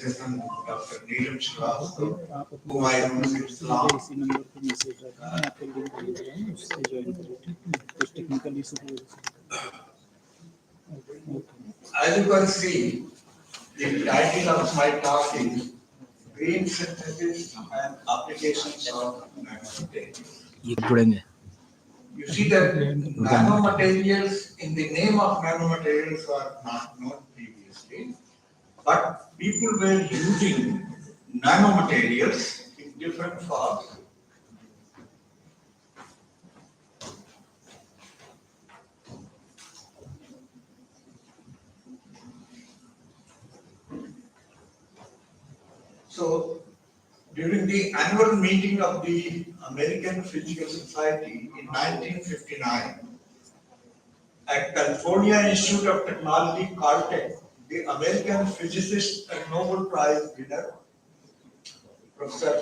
Dr. Neelam Srivastava, whom I know since long. इसी number पे message रहता है, मैं आपको लिंक भेज रहा हूँ, उससे ज्वाइन करिए, ठीक है? कुछ टेक्निकल इशू की वजह से। As you can see, the title of my talk is Green Synthesis and Applications of Nanomaterials. ये जुड़ेंगे। You see that nanomaterials, in the name of nanomaterials, are not known previously, but people were using nanomaterials in different forms. So, during the annual meeting of the American Physical Society in 1959, at California Institute of Technology, Caltech, the American physicist and Nobel Prize winner, Professor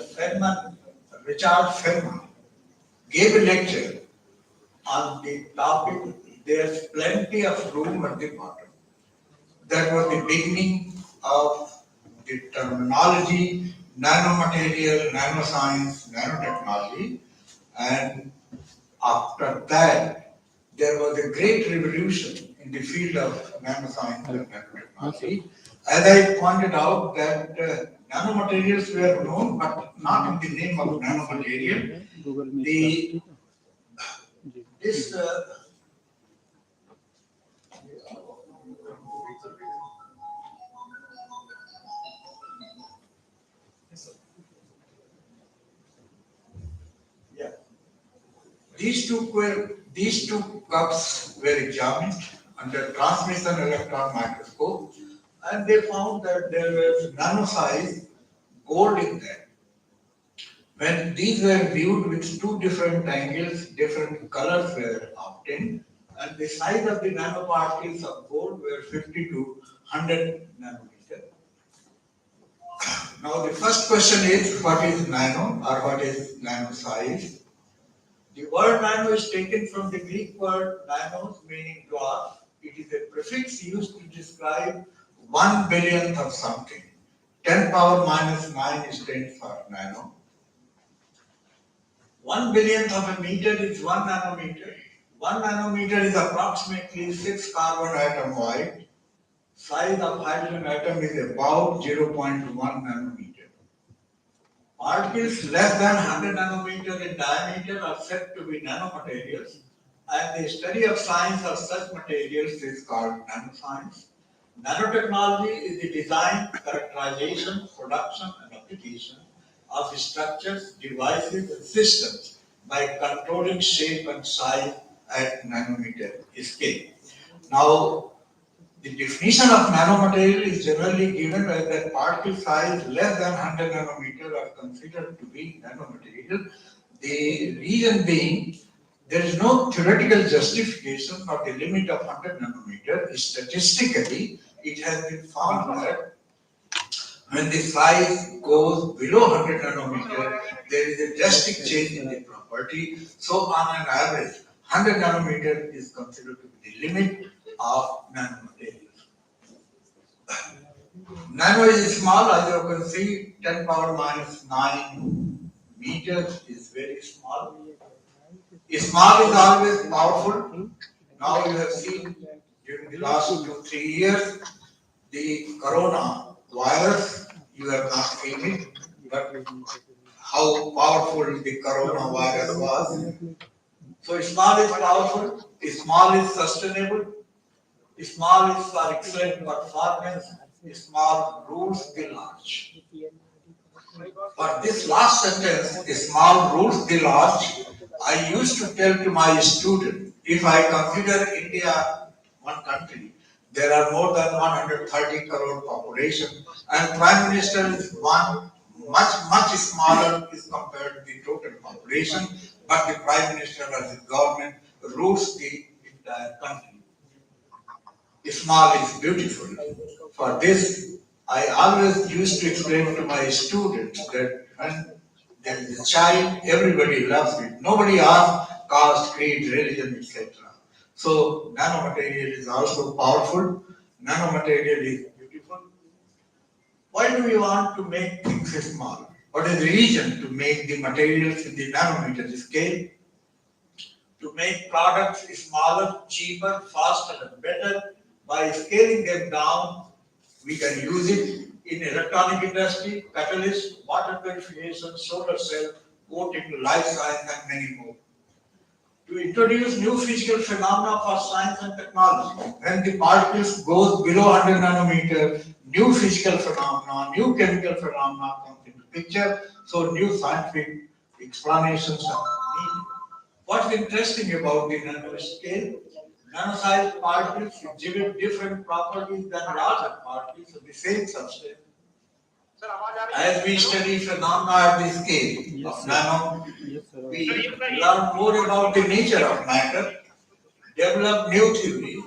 Richard Feynman, gave a lecture on the topic, "There's plenty of room at the bottom." That was the beginning of the terminology nanomaterial, nanoscience, nanotechnology, and after that, there was a great revolution in the field of nanoscience and nanotechnology. As I pointed out, that nanomaterials were known, but not in the name of nanomaterial. This yeah. These two cups were examined under transmission electron microscope, and they found that there was nano-sized gold in them. When these were viewed with two different angles, different colors were obtained, and the size of the nanoparticles of gold were 50 to 100 nanometer. Now the first question is, what is nano or what is nano size? The word nano is taken from the Greek word nanos, meaning dwarf. It is a prefix used to describe 1/1000th of something. 10 power minus 9 stands for nano. 1/1000th of a meter is 1 nanometer. 1 nanometer is approximately 6 carbon atom wide. Size of hydrogen atom is about 0.1 nanometer. Particles less than 100 nanometer in diameter are said to be nanomaterials, and the study of science of such materials is called nanoscience. Nanotechnology is the design, characterization, production, and application of structures, devices, and systems by controlling shape and size at nanometer scale. Now, the definition of nanomaterial is generally given as that particle size less than 100 nanometer are considered to be nanomaterial. The reason being, there is no theoretical justification for the limit of 100 nanometer. Statistically, it has been found that when the size goes below 100 nanometer, there is a drastic change in the property. So, on an average, 100 nanometer is considered to be the limit of nanomaterials. Nano is small, as you can see, 10 power minus 9 meters is very small. Small is always powerful. Now you have seen during the last 2-3 years, the corona virus, you have not seen it, but how powerful the corona virus was. So small is powerful, small is sustainable, small is for excellent performance, small rules the large. For this last sentence, small rules the large, I used to tell to my student, if I consider India one country, there are more than 130 crore population, and Prime Minister is one much smaller as compared to the total population, but the Prime Minister as the government rules the entire country. Small is beautiful. For this, I always used to explain to my students that when there is a child, everybody loves it. Nobody asks caste, creed, religion, etc. So, nanomaterial is also powerful. Nanomaterial is beautiful. Why do we want to make things small? What is the reason to make the materials in the nanometer scale? To make products smaller, cheaper, faster, and better. By scaling them down, we can use it in electronic industry, catalyst, water purification, solar cell, coating, life science, and many more. To introduce new physical phenomena for science and technology. When the particles goes below 100 nanometer, new physical phenomena, new chemical phenomena comes into picture. So new scientific explanations are needed. What's interesting about the nanoscale? Nano-sized particles exhibit different properties than larger particles of the same substance. As we study phenomena at the scale of nano, we learn more about the nature of matter, develop new theories,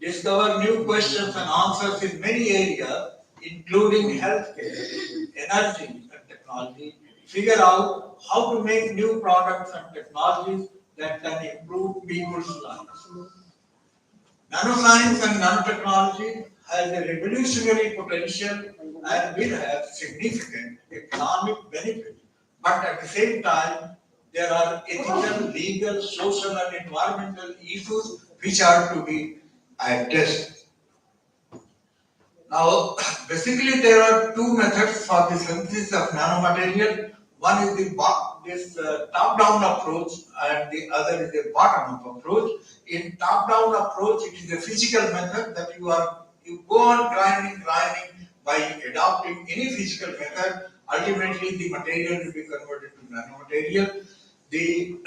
discover new questions and answers in many areas, including healthcare, energy, and technology, figure out how to make new products and technologies that can improve people's lives. Nanoscience and nanotechnology has a revolutionary potential and will have significant economic benefit. But at the same time, there are ethical, legal, social, and environmental issues which are to be addressed. Now, basically, there are two methods for the synthesis of nanomaterial. One is this top-down approach, and the other is the bottom-up approach. In top-down approach, it is a physical method that you go on grinding by adopting any physical method. Ultimately, the material will be converted to nanomaterial. The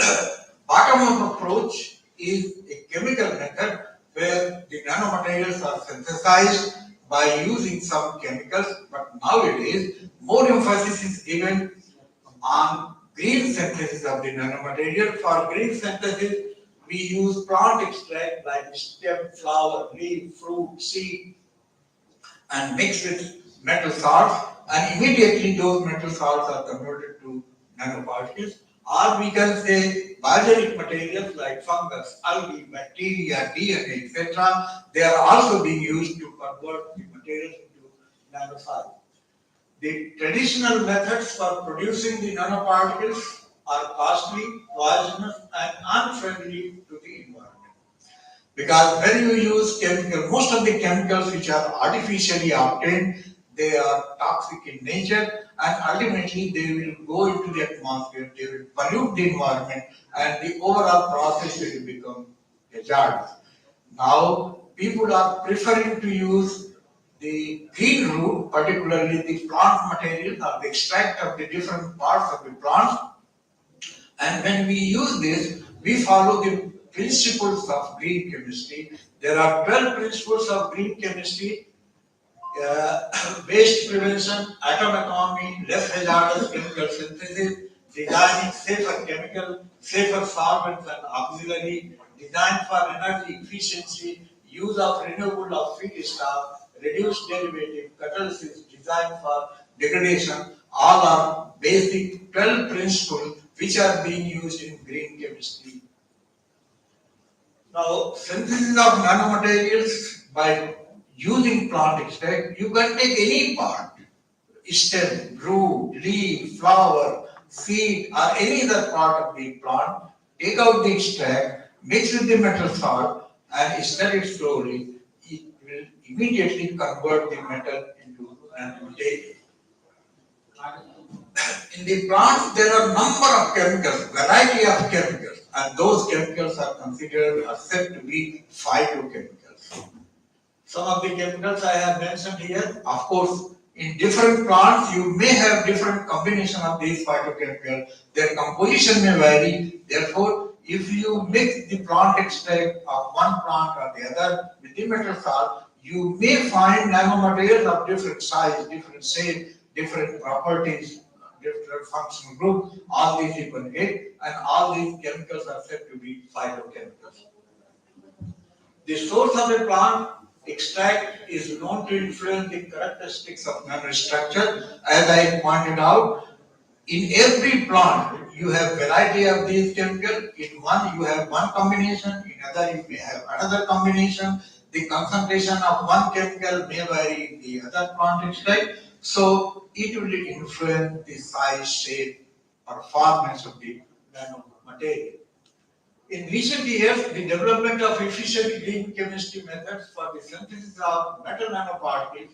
bottom-up approach is a chemical method where the nanomaterials are synthesized by using some chemicals, but nowadays more emphasis is given on green synthesis of the nanomaterial. For green synthesis, we use plant extract like stem, flower, leaf, fruit, seed, and mix with metal salts, and immediately those metal salts are converted to nanoparticles. Or we can say biogenic materials like fungus, algae, bacteria, DNA, etc. They are also being used to convert the materials into nanoscience. The traditional methods for producing the nanoparticles are costly, poisonous, and unfriendly to the environment. Because when you use chemical, most of the chemicals which are artificially obtained, they are toxic in nature, and ultimately they will go into the atmosphere, they will pollute the environment, and the overall process will become hazardous. Now, people are preferring to use the green route, particularly the plant material or the extract of the different parts of the plant. And when we use this, we follow the principles of green chemistry. There are 12 principles of green chemistry: waste prevention, atom economy, less hazardous chemical synthesis, designing safer solvents and auxiliary, design for energy efficiency, use of renewable of feedstock, reduced derivative, catalysis, design for degradation. All are basic 12 principles which are being used in green chemistry. Now, synthesis of nanomaterials by using plant extract, you can take any part, stem, root, leaf, flower, seed, or any other part of the plant, take out the extract, mix with the metal salt, and stir it slowly. It will immediately convert the metal into nanomaterial. In the plants, there are number of chemicals, variety of chemicals, and those chemicals are considered or said to be phytochemicals. Some of the chemicals I have mentioned here, of course, in different plants, you may have different combination of these phytochemicals. Their composition may vary. Therefore, if you mix the plant extract of one plant or the other with the metal salt, you may find nanomaterials of different size, different shape, different properties, different functional groups. All these you can get, and all these chemicals are said to be phytochemicals. The source of a plant extract is known to influence the characteristics of nanostructure. As I pointed out, in every plant you have variety of these chemicals. In one you have one combination, in other you may have another combination. The concentration of one chemical may vary in the other plant extract. So it will influence the size, shape, performance of the nanomaterial. In recent years, the development of efficient green chemistry methods for the synthesis of metal nanoparticles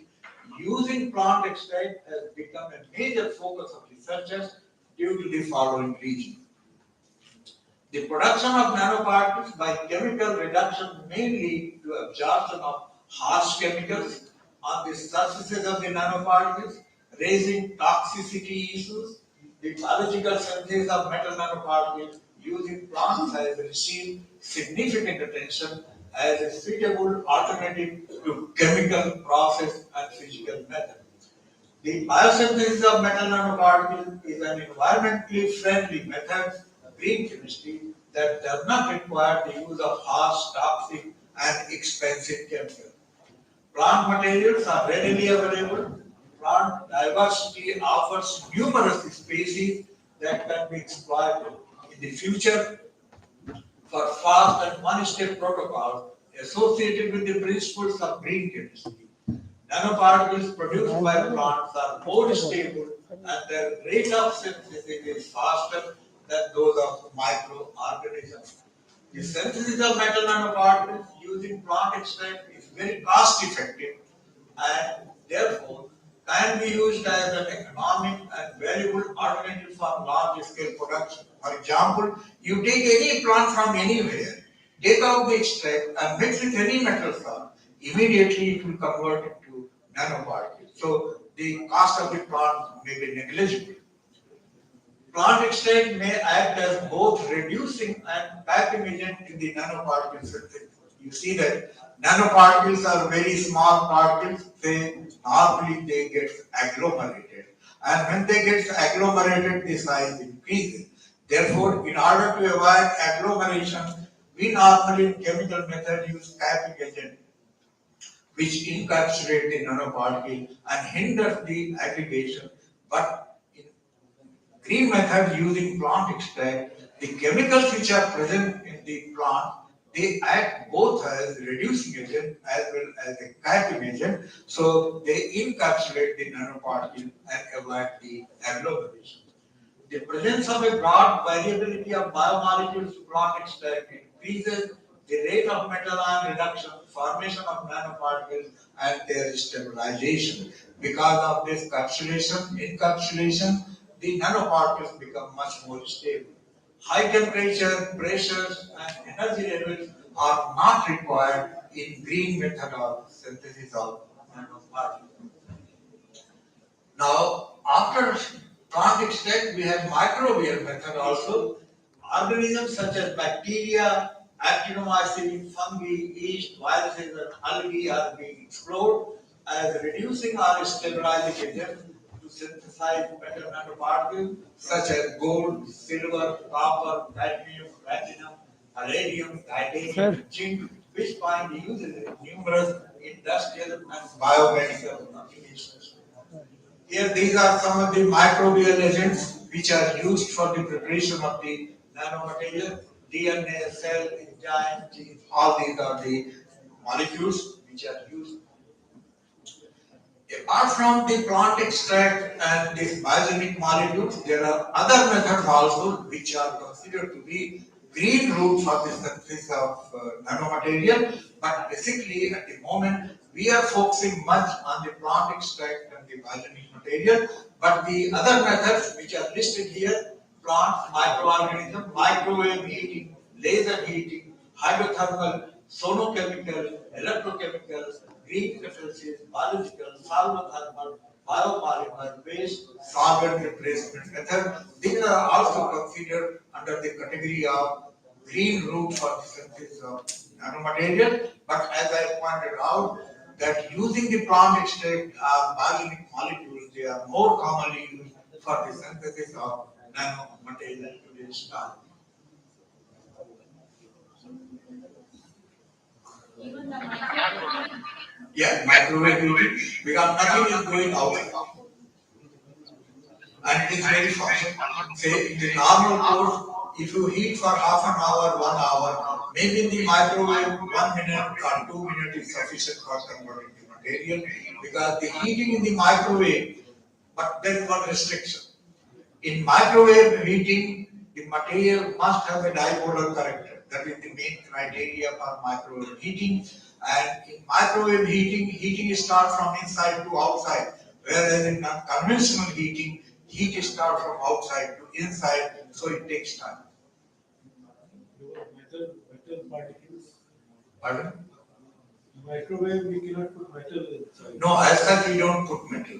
using plant extract has become a major focus of researchers due to the following reasons. The production of nanoparticles by chemical reduction may lead to absorption of harsh chemicals on the surfaces of the nanoparticles, raising toxicity issues. The biological synthesis of metal nanoparticles using plants has received significant attention as a suitable alternative to chemical process and physical methods. The biosynthesis of metal nanoparticles is an environmentally friendly method of green chemistry that does not require the use of harsh, toxic, and expensive chemicals. Plant materials are readily available. Plant diversity offers numerous species that can be exploited in the future for fast and one-step protocols associated with the principles of green chemistry. Nanoparticles produced by plants are more stable and their rate of synthesis is faster than those of microorganisms. The synthesis of metal nanoparticles using plant extract is very cost effective and therefore can be used as an economic and valuable alternative for large scale production. For example, you take any plant from anywhere, take out the extract and mix with any metal salt, immediately it will convert into nanoparticles. So the cost of the plant may be negligible. Plant extract may act as both reducing and packing agent in the nanoparticle synthesis. You see that nanoparticles are very small particles. Normally they get agglomerated, and when they get agglomerated, the size increases. Therefore, in order to avoid agglomeration, we normally in chemical method use packing agent, which encapsulate the nanoparticle and hinders the aggregation. But in green method using plant extract, the chemicals which are present in the plant, they act both as reducing agent as well as a capping agent. So they encapsulate the nanoparticle and avoid the agglomeration. The presence of a broad variability of biomolecules to plant extract increases the rate of metal ion reduction, formation of nanoparticles, and their stabilization. Because of this encapsulation, the nanoparticles become much more stable. High temperature, pressures, and energy levels are not required in green method of synthesis of nanoparticles. Now, after plant extract, we have microbial method also. Organisms such as bacteria, actinomycetes, fungi, yeast, viruses, and algae are being explored as reducing or stabilizing agents to synthesize metal nanoparticles such as gold, silver, copper, cadmium, platinum, palladium, titanium, and zinc, which find use in numerous industrial and biomedical applications. Here, these are some of the microbial agents which are used for the preparation of the nanomaterial, DNA, cell, enzyme, genes, all these are the molecules which are used. Apart from the plant extract and these biogenic molecules, there are other methods also which are considered to be green route for the synthesis of nanomaterial. But basically, at the moment, we are focusing much on the plant extract and the biogenic material. But the other methods which are listed here, plant, microorganism, microwave heating, laser heating, hydrothermal, sonochemical, electrochemical, green catalysis, biological, solvothermal, biopolymer, waste, solvent replacement method. These are also considered under the category of green route for the synthesis of nanomaterial. But as I pointed out, that using the plant extract biogenic molecules, they are more commonly used for the synthesis of nanomaterial today's time. Yeah, microwave heating, because nothing is going out and it is very fast. Say in the normal course, if you heat for half an hour, 1 hour, maybe in the microwave 1 minute or 2 minutes is sufficient for converting the material because the heating in the microwave, but there is one restriction. In microwave heating, the material must have a dipolar character. That is the main criteria for microwave heating. And in microwave heating, heating starts from inside to outside. Whereas in conventional heating, heat starts from outside to inside, so it takes time. Metal particles. Pardon? Microwave, we cannot put metal inside. No, as such we don't put metal.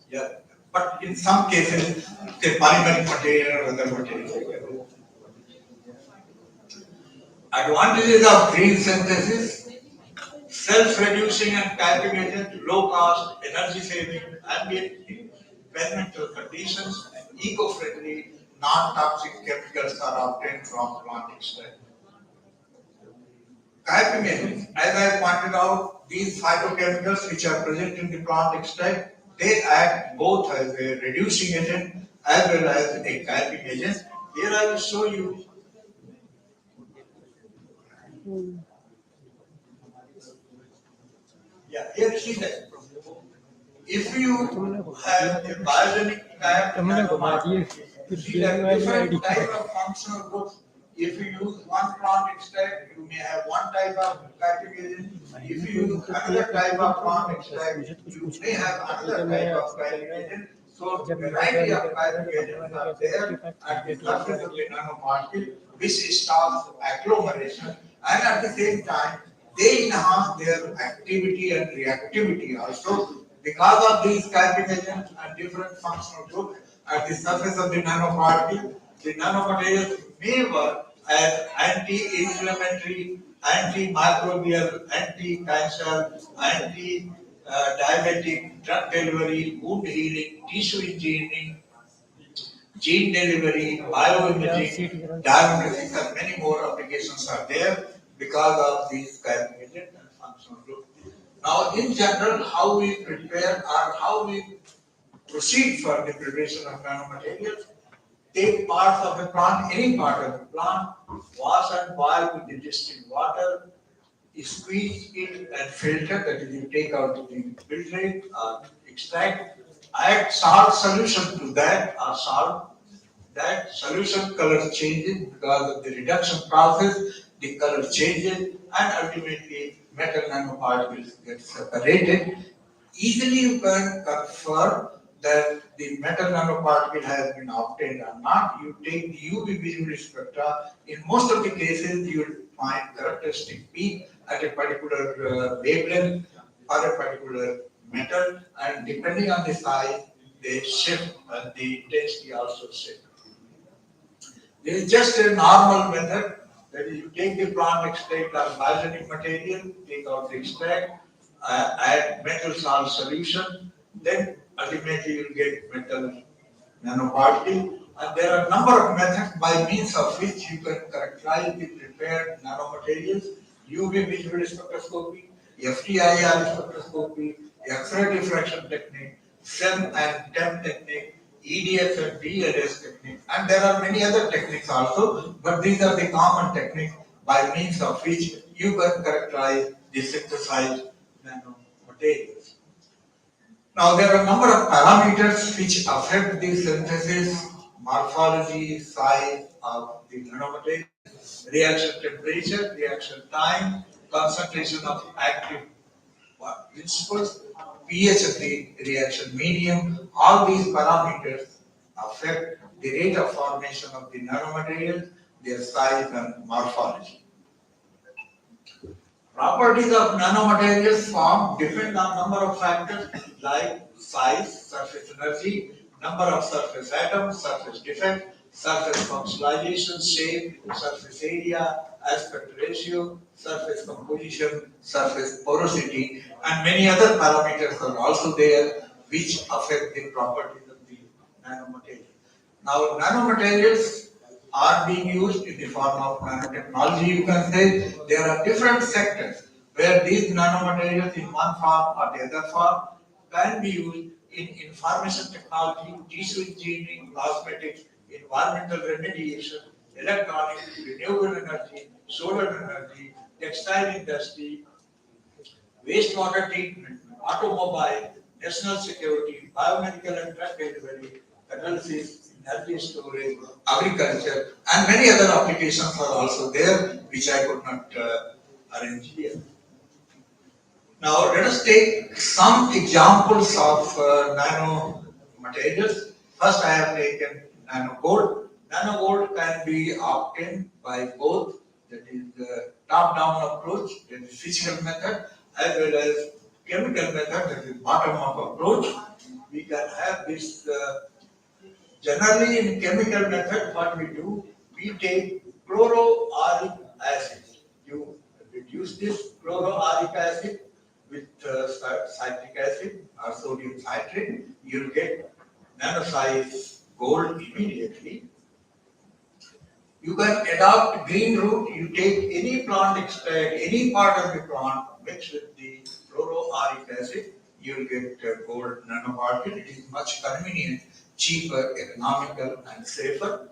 Yeah. But in some cases, say polymeric material or other material. Advantages of green synthesis: self-reducing and typing agent, low cost, energy saving, ambient environmental conditions, and eco-friendly, non-toxic chemicals are obtained from plant extract. Typing agents, as I pointed out, these phytochemicals which are present in the plant extract, they act both as a reducing agent as well as a typing agent. Here I will show you. Yeah, here see that. If you have a biogenic type see that different type of functional groups. If you use one plant extract, you may have one type of typing agent. If you use another type of plant extract, you may have another type of typing agent. So variety of typing agents are there at the surface of the nanoparticle, which stops agglomeration, and at the same time they enhance their activity and reactivity also. Because of these typing agents and different functional groups at the surface of the nanoparticle, the nanomaterials may work as anti-inflammatory, antimicrobial, anti-cancer, anti-diabetic, drug delivery, wound healing, tissue engineering, gene delivery, bioimaging, diagnostics, and many more applications are there because of these typing agents and functional groups. Now, in general, how we prepare or how we proceed for the preparation of nanomaterials: take parts of a plant, any part of the plant, wash and boil with the distilled water, squeeze it and filter, that is, you take out the filtrate or extract, add salt solution to that or salt. That solution color changes because of the reduction process, the color changes, and ultimately metal nanoparticles get separated. Easily you can confirm that the metal nanoparticle has been obtained or not. You take the UV visible spectra. In most of the cases, you will find characteristic peak at a particular wavelength or a particular metal, and depending on the size, they shift and the intensity also shifts. This is just a normal method. That is, you take the plant extract or biogenic material, take out the extract, add metal salt solution, then ultimately you get metal nanoparticle. And there are a number of methods by means of which you can characterize the prepared nanomaterials: UV visual spectroscopy, FTIR spectroscopy, X-ray diffraction technique, SEM and TEM technique, EDS and DLS technique, and there are many other techniques also, but these are the common techniques by means of which you can characterize the synthesized nanomaterials. Now, there are a number of parameters which affect the synthesis: morphology, size of the nanomaterial, reaction temperature, reaction time, concentration of active principles, pH of the reaction medium. All these parameters affect the rate of formation of the nanomaterials, their size and morphology. Properties of nanomaterials form depend on number of factors like size, surface energy, number of surface atoms, surface defect, surface functionalization, shape, surface area, aspect ratio, surface composition, surface porosity, and many other parameters are also there which affect the properties of the nanomaterial. Now, nanomaterials are being used in the form of nanotechnology. You can say there are different sectors where these nanomaterials in one form or the other form can be used in information technology, tissue engineering, cosmetics, environmental remediation, electronics, renewable energy, solar energy, textile industry, wastewater treatment, automobile, national security, biomedical and drug delivery, analysis, energy storage, agriculture, and many other applications are also there, which I could not arrange here. Now, let us take some examples of nano materials. First, I have taken nano gold. Nano gold can be obtained by both, that is the top-down approach, that is physical method, as well as chemical method, that is bottom-up approach. We can have this generally in chemical method. What we do, we take chloroauric acid. You reduce this chloroauric acid with citric acid or sodium citrate, you'll get nano-size gold immediately. You can adopt green root. You take any plant extract, any part of the plant, mix with the chloroauric acid, you'll get gold nanoparticle. It is much convenient, cheaper, economical, and safer.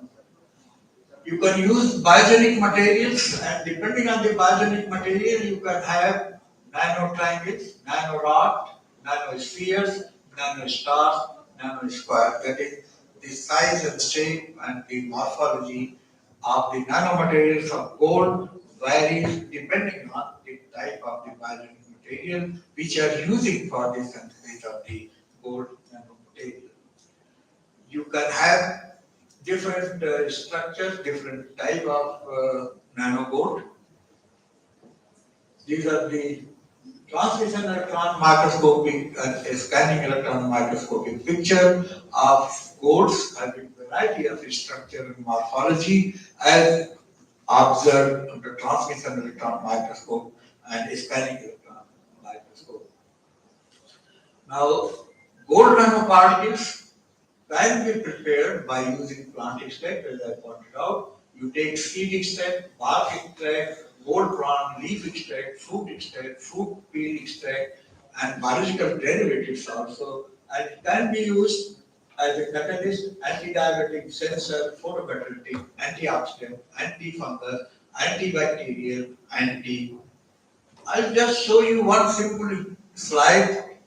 You can use biogenic materials, and depending on the biogenic material, you can have nano triangles, nano rod, nano spheres, nano stars, nano square. That is, the size and shape and the morphology of the nanomaterials of gold varies depending on the type of the biogenic material which are using for the synthesis of the gold nanomaterial. You can have different structures, different type of nano gold. These are the transmission electron microscopic and scanning electron microscopic picture of golds having variety of structure and morphology as observed under transmission electron microscope and scanning electron microscope. Now, gold nanoparticles can be prepared by using plant extract, as I pointed out. You take seed extract, bark extract, gold plant, leaf extract, fruit peel extract, and biological derivatives also. And it can be used as a catalyst, antidiabetic, sensor, photocatalytic, antioxidant, antifungal, antibacterial, anti. I'll just show you one simple slide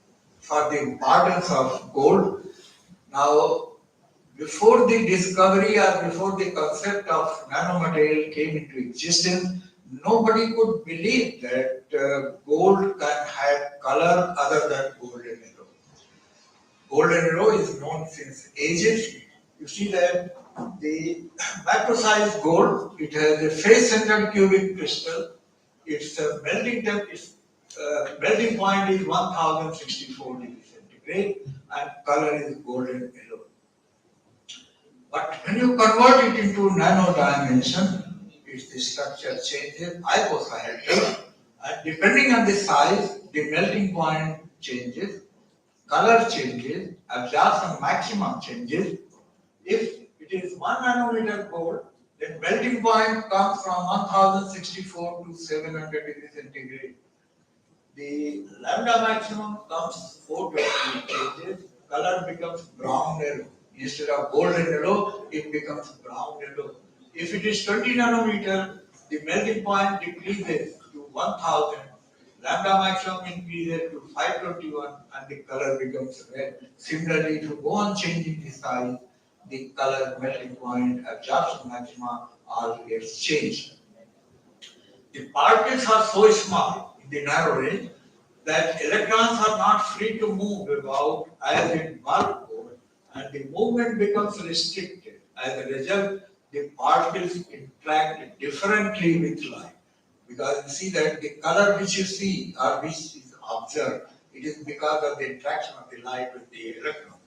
for the importance of gold. Now, before the discovery or before the concept of nanomaterial came into existence, nobody could believe that gold can have color other than golden yellow. Golden yellow is known since ages. You see that the macro-sized gold, it has a face-centered cubic crystal. Its melting point is 1064 degrees centigrade, and color is golden yellow. But when you convert it into nano dimension, its the structure changes, hypocyhedral, and depending on the size, the melting point changes, color changes, absorption maximum changes. If it is 1 nanometer gold, then melting point comes from 1064 to 700 degrees centigrade. The lambda maximum comes 420 changes, color becomes brown yellow. Instead of golden yellow, it becomes brown yellow. If it is 20 nanometer, the melting point decreases to 1000, lambda maximum increases to 521, and the color becomes red. Similarly, if you go on changing the size, the color, melting point, absorption maxima all gets changed. The particles are so small in the narrow range that electrons are not free to move about as in bulk gold, and the movement becomes restricted. As a result, the particles interact differently with light. Because you see that the color which you see or which is observed, it is because of the interaction of the light with the electron.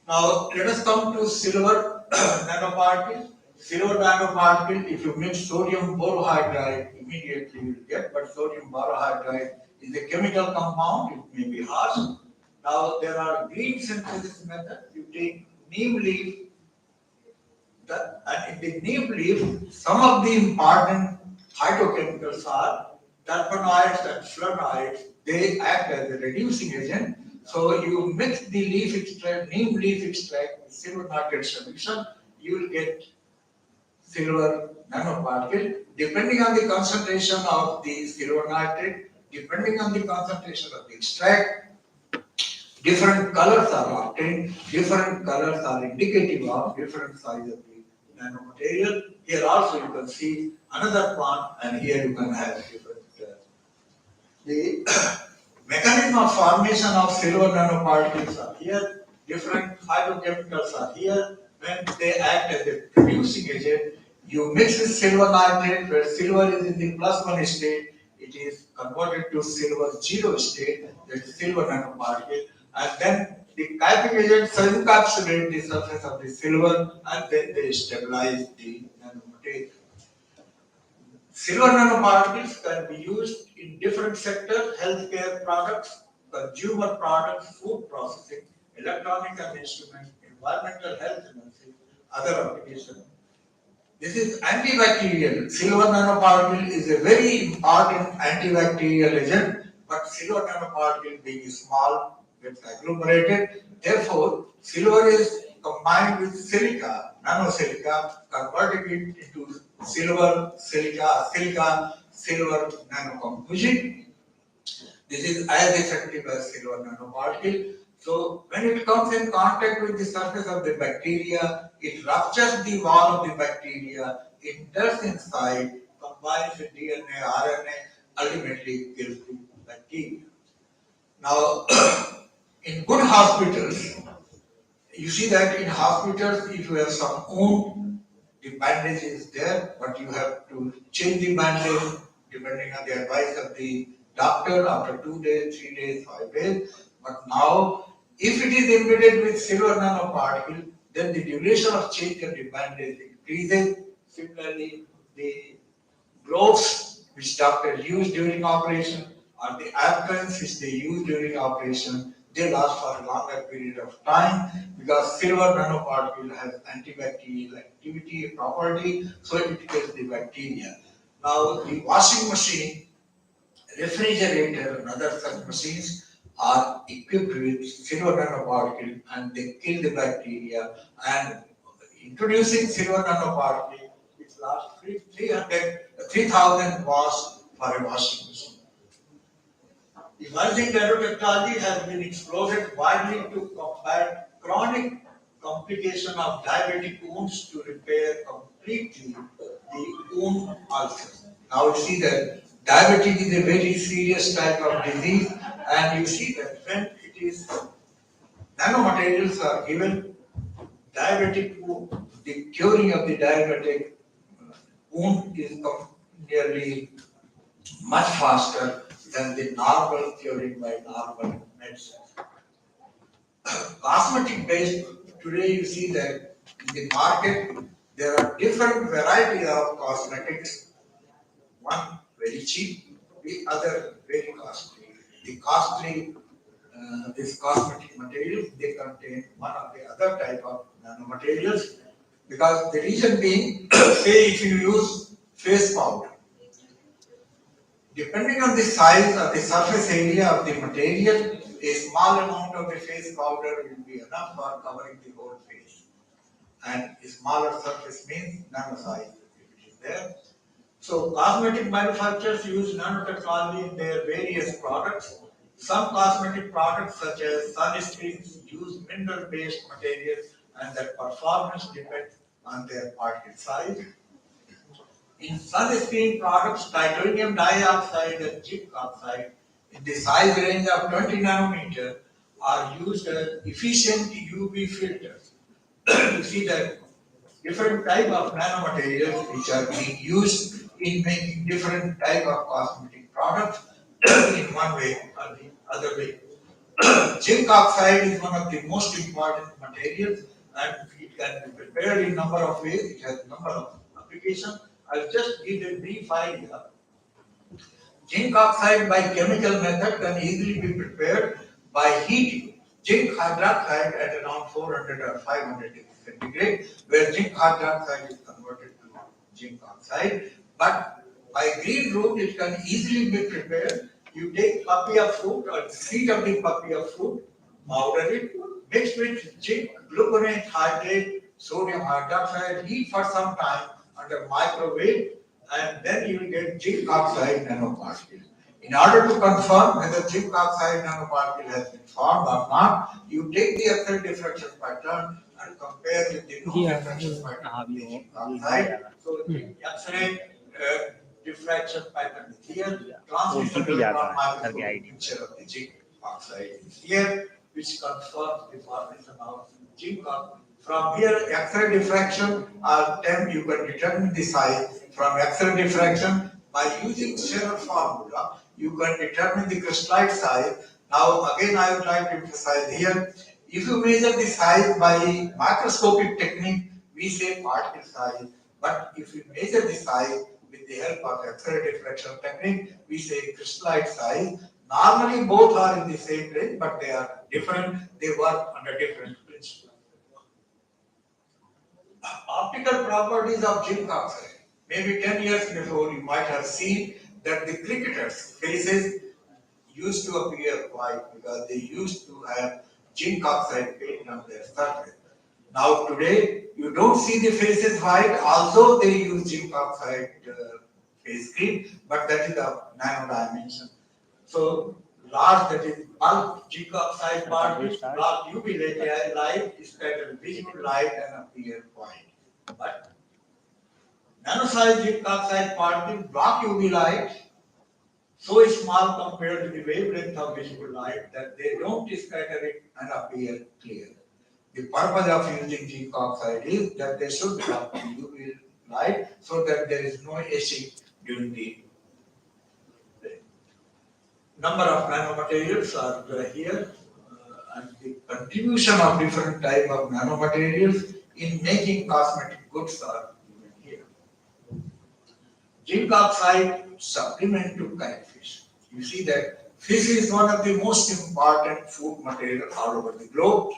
Now let us come to silver nanoparticle. Silver nanoparticle, if you mix sodium borohydride, immediately you will get, but sodium borohydride is a chemical compound, it may be harsh. Now there are green synthesis method. You take neem leaf, and in the neem leaf, some of the important phytochemicals are terpenoids and flavonoids. They act as a reducing agent. So you mix the leaf extract, neem leaf extract with silver nitrate solution, you will get silver nanoparticle. Depending on the concentration of the silver nitrate, depending on the concentration of the extract, different colors are obtained, different colors are indicative of different size of the nanomaterial. Here also you can see another plant, and here you can have different. The mechanism of formation of silver nanoparticles are here, different phytochemicals are here. When they act as a producing agent, you mix with silver nitrate, where silver is in the +1 state, it is converted to silver 0 state, that is silver nanoparticle, and then the capping agents encapsulate the surface of the silver, and then they stabilize the nanomaterial. Silver nanoparticles can be used in different sectors: healthcare products, consumer products, food processing, electronics and instruments, environmental health energy, other applications. This is antibacterial. Silver nanoparticle is a very important antibacterial agent, but silver nanoparticle being small gets agglomerated. Therefore, silver is combined with silica, nanosilica, converting it into silver, silica, silver nanocomposite. This is as effective as silver nanoparticle. So when it comes in contact with the surface of the bacteria, it ruptures the wall of the bacteria, enters inside, combines with DNA, RNA, ultimately kills the bacteria. Now, in good hospitals, you see that in hospitals, if you have some wound, the bandage is there, but you have to change the bandage depending on the advice of the doctor after 2 days, 3 days, 5 days. But now, if it is embedded with silver nanoparticle, then the duration of change of the bandage increases. Similarly, the gloves which doctors use during operation or the aprons which they use during operation, they last for a longer period of time because silver nanoparticle has antibacterial activity property, so it kills the bacteria. Now the washing machine, refrigerator and other such machines are equipped with silver nanoparticle and they kill the bacteria, and introducing silver nanoparticle, it lasts 3,000 wash for a washing machine. Emerging nanotechnology has been explored widely to combat chronic complication of diabetic wounds to repair completely the wound ulcers. Now you see that diabetic is a very serious type of disease, and you see that when it is nanomaterials are given, diabetic wound, the curing of the diabetic wound is nearly much faster than the normal curing by normal medicine. Cosmetic based, today you see that in the market there are different varieties of cosmetics. One very cheap, the other very costly. The costly, these cosmetic materials, they contain one or the other type of nanomaterials, because the reason being, say if you use face powder, depending on the size or the surface area of the material, a small amount of the face powder will be enough for covering the whole face. And a smaller surface means nano size if it is there. So cosmetic manufacturers use nanotechnology in their various products. Some cosmetic products such as sunscreens use mineral-based materials and their performance depends on their particle size. In sunscreen products, titanium dioxide and zinc oxide in the size range of 20 nanometer are used as efficient UV filters. You see that different type of nanomaterials which are being used in making different type of cosmetic products in one way or the other way. Zinc oxide is one of the most important materials and it can be prepared in number of ways. It has number of applications. I'll just give a brief idea. Zinc oxide by chemical method can easily be prepared by heating zinc hydroxide at around 400 or 500 degrees centigrade, where zinc hydroxide is converted to zinc oxide. But by green route, it can easily be prepared. You take papaya fruit or seed of the papaya fruit, powder it, mix with zinc, gluconate hydrate, sodium hydroxide, heat for some time under microwave, and then you will get zinc oxide nanoparticles. In order to confirm whether zinc oxide nanoparticle has been formed or not, you take the X-ray diffraction pattern and compare with the known Yeah, diffraction yeah. pattern हाँ, of the भी zinc वो भी oxide. ज़्यादा। So the X-ray diffraction pattern is here. Yeah. Transmission OTP जाता electron है, sir के microscopic ID। picture of the zinc oxide is here, which confirms the formation of zinc oxide. From here, X-ray diffraction then you can determine the size. From X-ray diffraction, by using Scherer formula, you can determine the crystallite size. Now, again, I would like to emphasize here, if you measure the size by macroscopic technique, we say particle size. But if you measure the size with the help of X-ray diffraction technique, we say crystallite size. Normally, both are in the same range, but they are different. They work under different principles. Optical properties of zinc oxide. Maybe 10 years before, you might have seen that the cricketers' faces used to appear white because they used to have zinc oxide paint on their surface. Now today, you don't see the faces white, although they use zinc oxide face cream, but that is of nano dimension. So large, that is bulk zinc oxide particles, large UV light is scatter visible light and appear white. But nano-sized zinc oxide particles block UV light so small compared to the wavelength of visible light that they don't scatter it and appear clear. The purpose of using zinc oxide is that they should block the UV light so that there is no etching during the day. Number of nanomaterials are here, and the contribution of different type of nanomaterials in making cosmetic goods are given here. Zinc oxide supplement to catfish. You see that fish is one of the most important food material all over the globe,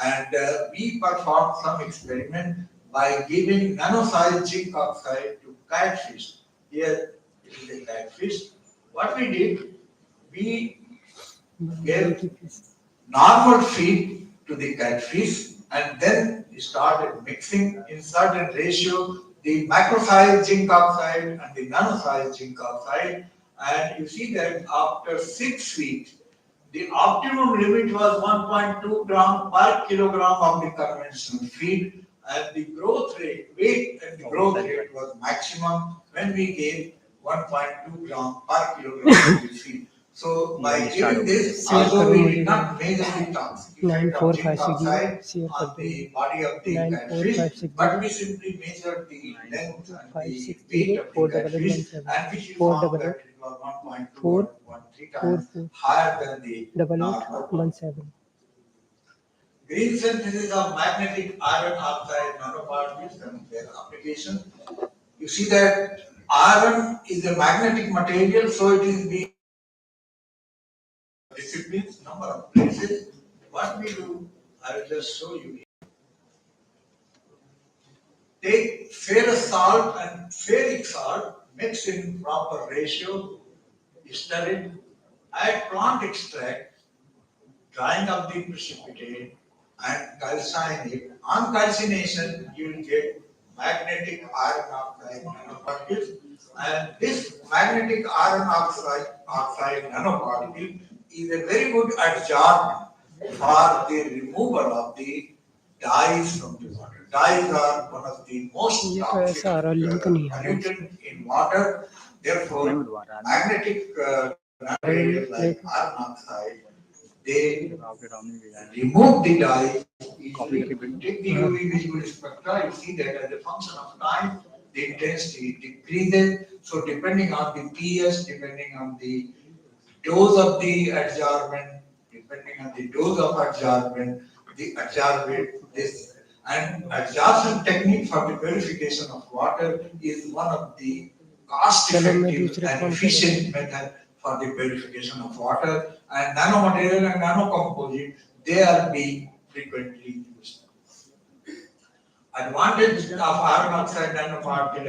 and we performed some experiment by giving nano-sized zinc oxide to catfish. Here is the catfish. What we did, we gave normal feed to the catfish and then started mixing in certain ratio the macro-sized zinc oxide and the nano-sized zinc oxide, and you see that after 6 weeks the optimum limit was 1.2 gram per kilogram of the conventional feed, and the growth rate, weight and the growth rate was maximum when we gave 1.2 gram per kilogram of the feed. So by giving this, although we did not measure the toxic effect of zinc oxide on the body of the catfish, but we simply measured the length and the weight of the catfish, and we found that it was 1.2 times higher than the normal. Green synthesis of magnetic iron oxide nanoparticles and their application. You see that iron is a magnetic material, so it is being disciplines, number of places. What we do, I will just show you. Take ferrous salt and ferric salt, mix in proper ratio, stir it, add plant extract, drying of the precipitate, and calcine it. On calcination, you will get magnetic iron oxide nanoparticles, and this magnetic iron oxide nanoparticle is a very good adsorbent for the removal of the dyes from the water. Dyes are one of the most toxic pollutant in water. Therefore, magnetic materials like iron oxide, they remove the dye easily. Take the UV visible spectra, you see that as a function of time, the intensity decreases. So depending on the pH, depending on the dose of the adsorbent, depending on the dose of adsorbent, the adsorbent, this and adsorption technique for the purification of water is one of the cost-effective and efficient method for the purification of water. And nanomaterial and nanocomposite, they are being frequently used. Advantage of iron oxide nanoparticle